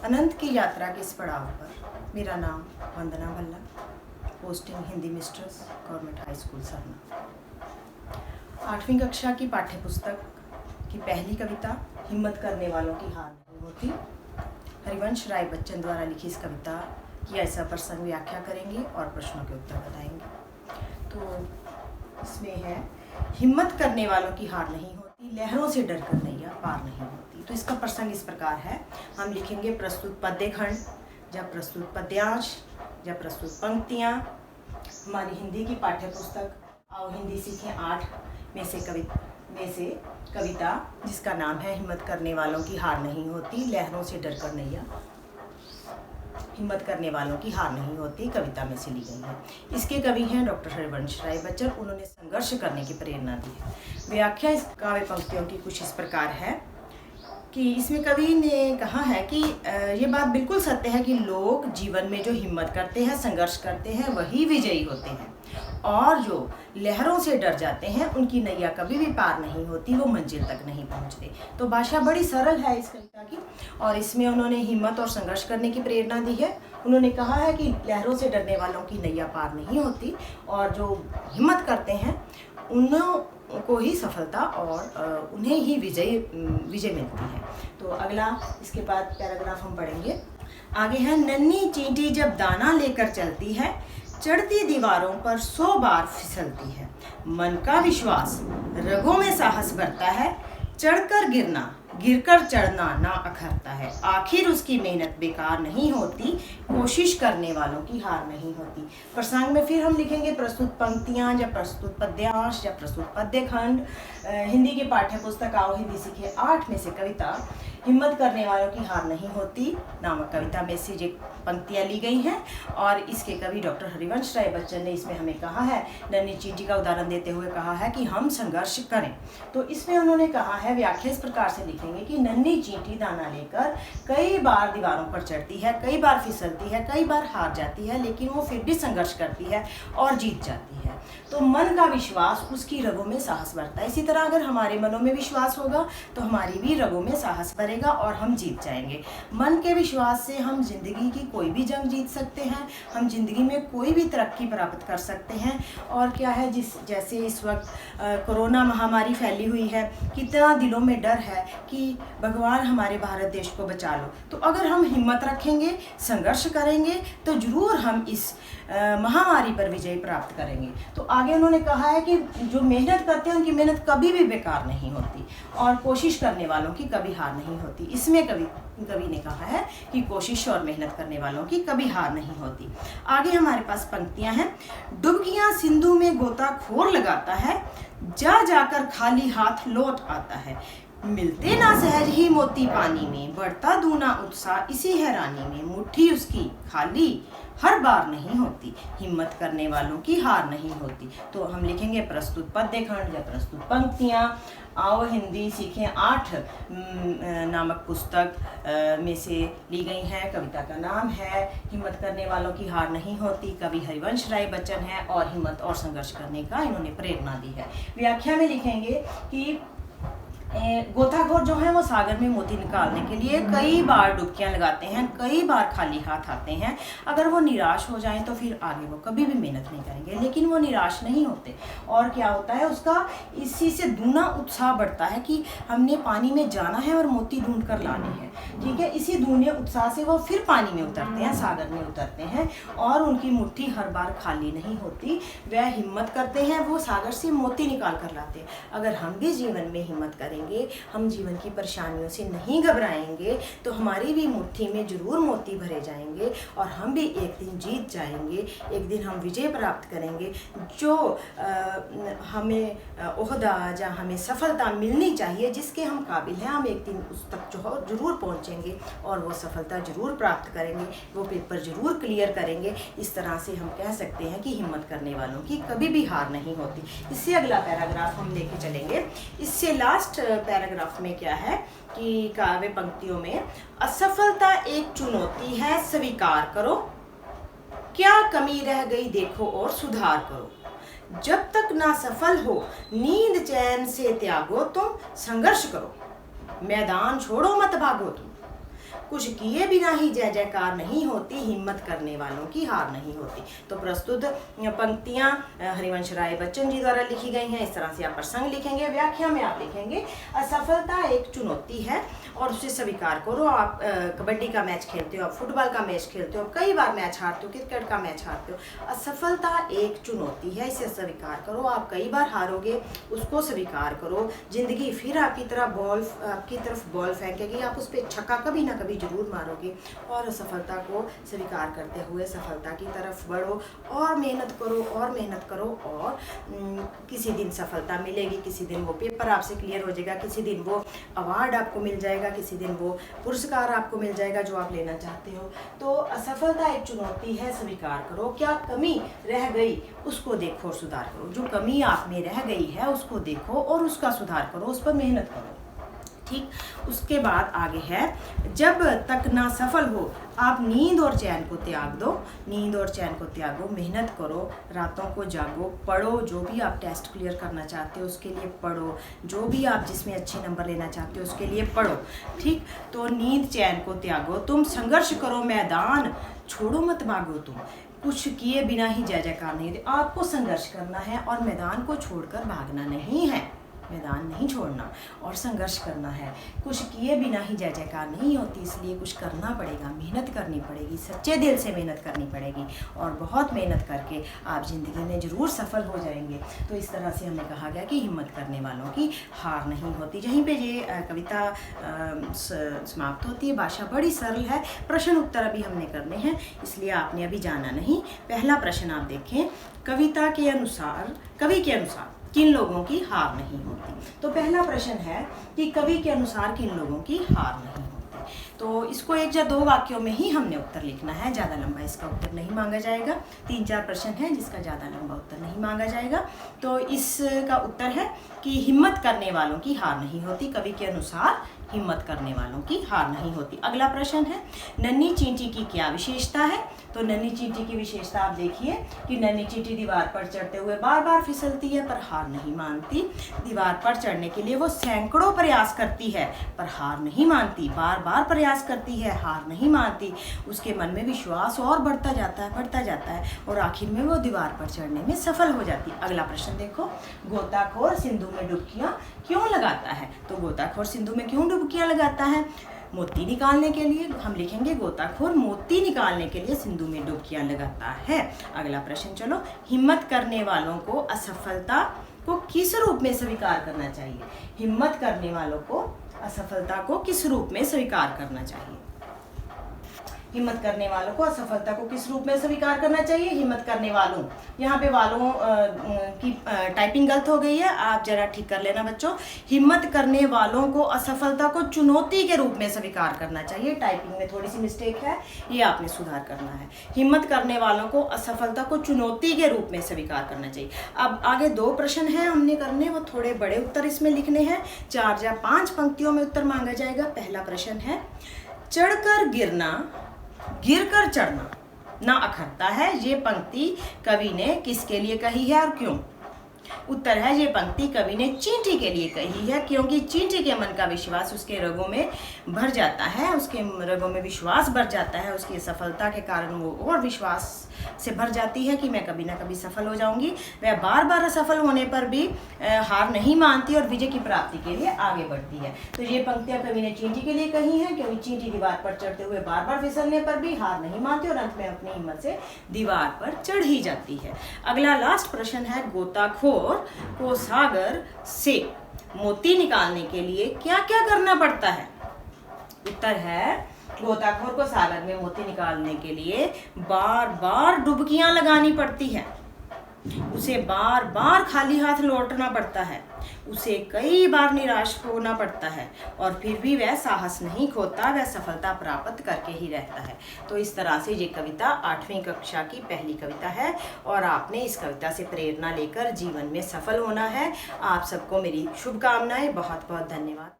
अनंत की यात्रा के इस पड़ाव पर मेरा नाम Vandana Bhalla, posting Hindi mistress, government high school Sarna. 8वीं कक्षा की पाठ्य पुस्तक की पहली कविता हिम्मत करने वालों की हार नहीं होती। हरिवंश राय बच्चन द्वारा लिखी इस कविता की ऐसा प्रसंग व्याख्या करेंगे और प्रश्नों के उत्तर बताएंगे। तो इसमें है, हिम्मत करने वालों की हार नहीं होती, लहरों से डरकर नैया पार नहीं होती। तो इसका प्रसंग इस प्रकार है। हम लिखेंगे प्रस्तुत पद्य खंड, जब प्रस्तुत पद्यांश, जब प्रस्तुत पंक्तियाँ। हमारी हिंदी की पाठ्य पुस्तक आओ हिंदी सीखें 8 में से कविता जिसका नाम है हिम्मत करने वालों की हार नहीं होती, लहरों से डरकर नैया, हिम्मत करने वालों की हार नहीं होती, कविता में से ली गई है। इसके कवि हैं डॉक्टर हरिवंश राय बच्चन। उन्होंने संघर्ष करने की प्रेरणा दी है। व्याख्या इस काव्य पंक्तियों की कुछ इस प्रकार है कि इसमें कवि ने कहा है कि ये बात बिल्कुल सत्य है कि लोग जीवन में जो हिम्मत करते हैं, संघर्ष करते हैं, वही विजयी होते हैं, और जो लहरों से डर जाते हैं उनकी नैया कभी भी पार नहीं होती, वो मंजिल तक नहीं पहुंचते। तो भाषा बड़ी सरल है इस कविता की, और इसमें उन्होंने हिम्मत और संघर्ष करने की प्रेरणा दी है। उन्होंने कहा है कि लहरों से डरने वालों की नैया पार नहीं होती, और जो हिम्मत करते हैं उनको ही सफलता और उन्हें ही विजय मिलती है। तो अगला इसके बाद पैराग्राफ हम पढ़ेंगे। आगे है, नन्ही चींटी जब दाना लेकर चलती है, चढ़ती दीवारों पर 100 बार फिसलती है। मन का विश्वास, रगों में साहस भरता है, चढ़कर गिरना, गिरकर चढ़ना ना अखरता है। आखिर उसकी मेहनत बेकार नहीं होती, कोशिश करने वालों की हार नहीं होती। प्रसंग में फिर हम लिखेंगे प्रस्तुत पंक्तियाँ, या प्रस्तुत पद्यांश, या प्रस्तुत पद्य खंड। हिंदी की पाठ्य पुस्तक आओ हिंदी सीखे 8 में से कविता हिम्मत करने वालों की हार नहीं होती नामक कविता में से ये पंक्तियाँ ली गई हैं, और इसके कवि डॉक्टर हरिवंश राय बच्चन ने इसमें हमें कहा है, नन्ही चींटी का उदाहरण देते हुए कहा है कि हम संघर्ष करें। तो इसमें उन्होंने कहा है, व्याख्या इस प्रकार से लिखेंगे कि नन्ही चींटी दाना लेकर कई बार दीवारों पर चढ़ती है, कई बार फिसलती है, कई बार हार जाती है, लेकिन वो फिर भी संघर्ष करती है और जीत जाती है। तो मन का विश्वास, उसकी रगों में साहस बढ़ता है। इसी तरह अगर हमारे मनों में विश्वास होगा तो हमारी भी रगों में साहस बढ़ेगा और हम जीत जाएंगे। मन के विश्वास से हम जिंदगी की कोई भी जंग जीत सकते हैं, हम जिंदगी में कोई भी तरक्की प्राप्त कर सकते हैं। और क्या है, जैसे इस वक्त कोरोना महामारी फैली हुई है, कितना दिलों में डर है कि भगवान हमारे भारत देश को बचा लो। तो अगर हम हिम्मत रखेंगे, संघर्ष करेंगे, तो जरूर हम इस महामारी पर विजय प्राप्त करेंगे। तो आगे उन्होंने कहा है कि जो मेहनत करते हैं उनकी मेहनत कभी भी बेकार नहीं होती, और कोशिश करने वालों की कभी हार नहीं होती। इसमें कवि ने कहा है कि कोशिश और मेहनत करने वालों की कभी हार नहीं होती। आगे हमारे पास पंक्तियां हैं। डुबकियां सिंधु में गोताखोर लगाता है, जा जाकर खाली हाथ लौट आता है। मिलते ना सहज ही मोती पानी में, बढ़ता दूना उत्साह इसी हैरानी में। मुट्ठी उसकी खाली हर बार नहीं होती, हिम्मत करने वालों की हार नहीं होती। तो हम लिखेंगे प्रस्तुत पद्य खंड या प्रस्तुत पंक्तियाँ आओ हिंदी सीखें 8 नामक पुस्तक में से ली गई हैं। कविता का नाम है हिम्मत करने वालों की हार नहीं होती, कवि हरिवंश राय बच्चन है, और हिम्मत और संघर्ष करने का इन्होंने प्रेरणा दी है। व्याख्या में लिखेंगे कि गोताखोर जो है वो सागर में मोती निकालने के लिए कई बार डुबकियां लगाते हैं, कई बार खाली हाथ आते हैं। अगर वो निराश हो जाएं तो फिर आगे वो कभी भी मेहनत नहीं करेंगे, लेकिन वो निराश नहीं होते। और क्या होता है, उसका इसी से दूना उत्साह बढ़ता है कि हमने पानी में जाना है और मोती ढूंढ कर लाने हैं। ठीक है, इसी दूने उत्साह से वो फिर पानी में उतरते हैं, सागर में उतरते हैं, और उनकी मुट्ठी हर बार खाली नहीं होती। वह हिम्मत करते हैं, वो सागर से मोती निकाल कर लाते हैं। अगर हम भी जीवन में हिम्मत करें, हम जीवन की परेशानियों से नहीं घबराएंगे, तो हमारी भी मुट्ठी में जरूर मोती भरे जाएंगे, और हम भी एक दिन जीत जाएंगे, एक दिन हम विजय प्राप्त करेंगे। जो हमें ओहदा या हमें सफलता मिलनी चाहिए, जिसके हम काबिल हैं, हम एक दिन उस तक जो जरूर पहुंचेंगे और वो सफलता जरूर प्राप्त करेंगे, वो पेपर जरूर क्लियर करेंगे। इस तरह से हम कह सकते हैं कि हिम्मत करने वालों की कभी भी हार नहीं होती। इससे अगला पैराग्राफ हम लेके चलेंगे। इससे लास्ट पैराग्राफ में क्या है कि काव्य पंक्तियों में, असफलता एक चुनौती है स्वीकार करो, क्या कमी रह गई देखो और सुधार करो। जब तक ना सफल हो नींद चैन से त्यागो तुम, संघर्ष करो मैदान छोड़ो मत भागो तुम। कुछ किए बिना ही जय जयकार नहीं होती, हिम्मत करने वालों की हार नहीं होती। तो प्रस्तुत पंक्तियां हरिवंश राय बच्चन जी द्वारा लिखी गई हैं। इस तरह से आप प्रसंग लिखेंगे। व्याख्या में आप लिखेंगे असफलता एक चुनौती है और उसे स्वीकार करो। आप कबड्डी का मैच खेलते हो, आप फुटबॉल का मैच खेलते हो, कई बार मैच हारते हो, क्रिकेट का मैच हारते हो। असफलता एक चुनौती है, इसे स्वीकार करो। आप कई बार हारोगे, उसको स्वीकार करो। जिंदगी फिर आपकी तरफ बॉल फेंकेगी, आप उस पर छक्का कभी ना कभी जरूर मारोगे। और असफलता को स्वीकार करते हुए सफलता की तरफ बढ़ो और मेहनत करो और मेहनत करो। और किसी दिन सफलता मिलेगी, किसी दिन वो पेपर आपसे क्लियर हो जाएगा, किसी दिन वो अवार्ड आपको मिल जाएगा, किसी दिन वो पुरस्कार आपको मिल जाएगा जो आप लेना चाहते हो। तो असफलता एक चुनौती है, स्वीकार करो। क्या कमी रह गई उसको देखो और सुधार करो। जो कमी आप में रह गई है उसको देखो और उसका सुधार करो, उस पर मेहनत करो। ठीक, उसके बाद आगे है, जब तक ना सफल हो आप नींद और चैन को त्याग दो। नींद और चैन को त्यागो, मेहनत करो, रातों को जागो, पढ़ो। जो भी आप टेस्ट क्लियर करना चाहते हो उसके लिए पढ़ो, जो भी आप जिसमें अच्छे नंबर लेना चाहते हो उसके लिए पढ़ो। ठीक, तो नींद चैन को त्यागो, तुम संघर्ष करो, मैदान छोड़ो मत भागो। तुम कुछ किए बिना ही जय जयकार नहीं होती। आपको संघर्ष करना है और मैदान को छोड़कर भागना नहीं है, मैदान नहीं छोड़ना और संघर्ष करना है। कुछ किए बिना ही जय जयकार नहीं होती, इसलिए कुछ करना पड़ेगा, मेहनत करनी पड़ेगी, सच्चे दिल से मेहनत करनी पड़ेगी और बहुत मेहनत करके आप ज़िंदगी में ज़रूर सफल हो जाएंगे। तो इस तरह से हमें कहा गया कि हिम्मत करने वालों की हार नहीं होती। यहीं पे ये कविता समाप्त होती है। भाषा बड़ी सरल है। प्रश्न उत्तर अभी हमने करने हैं, इसलिए आपने अभी जाना नहीं। पहला प्रश्न आप देखें, कविता के अनुसार, कवि के अनुसार किन लोगों की हार नहीं होती। तो पहला प्रश्न है कि कवि के अनुसार किन लोगों की हार नहीं होती। तो इसको एक या दो वाक्यों में ही हमने उत्तर लिखना है, ज़्यादा लंबा इसका उत्तर नहीं मांगा जाएगा। 3-4 प्रश्न है जिसका ज़्यादा लंबा उत्तर नहीं मांगा जाएगा। तो इसका उत्तर है कि हिम्मत करने वालों की हार नहीं होती। कवि के अनुसार हिम्मत करने वालों की हार नहीं होती। अगला प्रश्न है, नन्ही चींटी की क्या विशेषता है। तो नन्ही चींटी की विशेषता आप देखिए कि नन्ही चींटी दीवार पर चढ़ते हुए बार बार फिसलती है पर हार नहीं मानती। दीवार पर चढ़ने के लिए वो सैकड़ों प्रयास करती है पर हार नहीं मानती। बार बार प्रयास करती है, हार नहीं मानती। उसके मन में विश्वास और बढ़ता जाता है और आखिर में वो दीवार पर चढ़ने में सफल हो जाती है। अगला प्रश्न देखो, गोताखोर सिंधु में डुबकियां क्यों लगाता है। तो गोताखोर सिंधु में क्यों डुबकियां लगाता है। मोती निकालने के लिए। हम लिखेंगे गोताखोर मोती निकालने के लिए सिंधु में डुबकियां लगाता है। अगला प्रश्न चलो, हिम्मत करने वालों को असफलता को किस रूप में स्वीकार करना चाहिए। हिम्मत करने वालों को असफलता को किस रूप में स्वीकार करना चाहिए। हिम्मत करने वालों को असफलता को किस रूप में स्वीकार करना चाहिए। हिम्मत करने वालों, यहाँ पे वालों की टाइपिंग गलत हो गई है, आप जरा ठीक कर लेना बच्चों। हिम्मत करने वालों को असफलता को चुनौती के रूप में स्वीकार करना चाहिए। टाइपिंग में थोड़ी सी मिस्टेक है, ये आपने सुधार करना है। हिम्मत करने वालों को असफलता को चुनौती के रूप में स्वीकार करना चाहिए। अब आगे 2 प्रश्न हैं हमने करने, वो थोड़े बड़े उत्तर इसमें लिखने हैं। 4 या 5 पंक्तियों में उत्तर मांगा जाएगा। पहला प्रश्न है, चढ़कर गिरना गिरकर चढ़ना ना अखरता है। ये पंक्ति कवि ने किसके लिए कही है और क्यों। उत्तर है, ये पंक्ति कवि ने चींटी के लिए कही है, क्योंकि चींटी के मन का विश्वास उसके रगों में भर जाता है, उसके रगों में विश्वास भर जाता है। उसकी सफलता के कारण वो और विश्वास से भर जाती है कि मैं कभी ना कभी सफल हो जाऊंगी। वह बार बार असफल होने पर भी हार नहीं मानती और विजय की प्राप्ति के लिए आगे बढ़ती है। तो ये पंक्तियां कवि ने चींटी के लिए कही हैं, क्योंकि चींटी दीवार पर चढ़ते हुए बार बार फिसलने पर भी हार नहीं मानती और अंत में अपनी हिम्मत से दीवार पर चढ़ ही जाती है। अगला लास्ट प्रश्न है, गोताखोर को सागर से मोती निकालने के लिए क्या क्या करना पड़ता है। उत्तर है, गोताखोर को सागर में मोती निकालने के लिए बार बार डुबकियां लगानी पड़ती है। उसे बार बार खाली हाथ लौटना पड़ता है। उसे कई बार निराश होना पड़ता है और फिर भी वह साहस नहीं खोता, वह सफलता प्राप्त करके ही रहता है। तो इस तरह से ये कविता 8वीं कक्षा की पहली कविता है और आपने इस कविता से प्रेरणा लेकर जीवन में सफल होना है। आप सबको मेरी शुभकामनाएं। बहुत बहुत धन्यवाद।